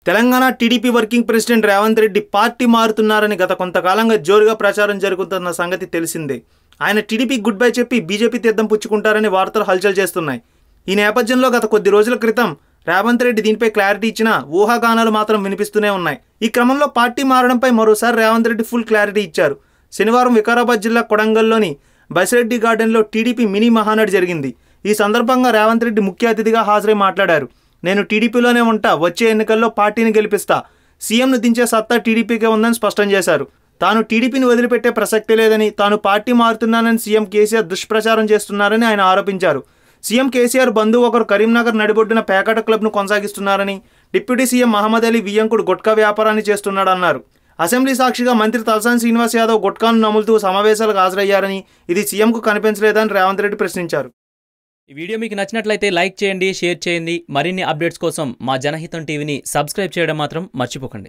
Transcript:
Telangana TDP working president Revanth Reddy party మారుతున్నారని గత కొంతకాలంగా జోరుగా ప్రచారం జరుగుతున్న సంగతి తెలిసిందే. ఆయన టీడీపీ గుడ్ బై చెప్పి బీజేపీ తీర్థం పుచ్చుకుంటారని వార్తలు హల్చల్ చేస్తున్నాయి. ఈ నేపథ్యంలో గత కొద్ది రోజుల క్రితం రేవంత్ రెడ్డి దీనిపై క్లారిటీ ఇచ్చినా ఊహాగానాలు మాత్రం వినిపిస్తూనే ఉన్నాయి. ఈ క్రమంలో పార్టీ మారడంపై మరోసారి రేవంత్ రెడ్డి ఫుల్ క్లారిటీ ఇచ్చారు. శనివారం వికారాబాద్ జిల్లా కొడంగల్లోని బసిరెడ్డి గార్డెన్లో టీడీపీ మినీ మహానాడు జరిగింది. ఈ సందర్భంగా రేవంత్ రెడ్డి ముఖ్య అతిథిగా హాజరై మాట్లాడారు. నేను టీడీపీలోనే ఉంటా, వచ్చే ఎన్నికల్లో పార్టీని గెలిపిస్తా, సీఎంను దించే సత్తా టీడీపీకే ఉందని స్పష్టం చేశారు. తాను టీడీపీని వదిలిపెట్టే ప్రసక్తే లేదని, తాను పార్టీ మారుతున్నానని సీఎం కేసీఆర్ దుష్ప్రచారం చేస్తున్నారని ఆయన ఆరోపించారు. సీఎం కేసీఆర్ బంధువు ఒకరు కరీంనగర్ నడిబొడ్డున పేకాట క్లబ్ను కొనసాగిస్తున్నారని, డిప్యూటీ సీఎం మహమ్మద్ అలీ వియ్యంకుడు గుట్కా వ్యాపారాన్ని చేస్తున్నాడన్నారు. అసెంబ్లీ సాక్షిగా మంత్రి తలసాని శ్రీనివాస్ యాదవ్ గుట్కాను నములుతూ సమావేశాలకు హాజరయ్యారని, ఇది సీఎంకు కనిపించలేదని రేవంత్ రెడ్డి ప్రశ్నించారు. ఈ వీడియో మీకు నచ్చినట్లయితే లైక్ చేయండి, షేర్ చేయండి. మరిన్ని అప్డేట్స్ కోసం మా జనహితం టీవీని సబ్స్క్రైబ్ చేయడం మాత్రం మర్చిపోకండి.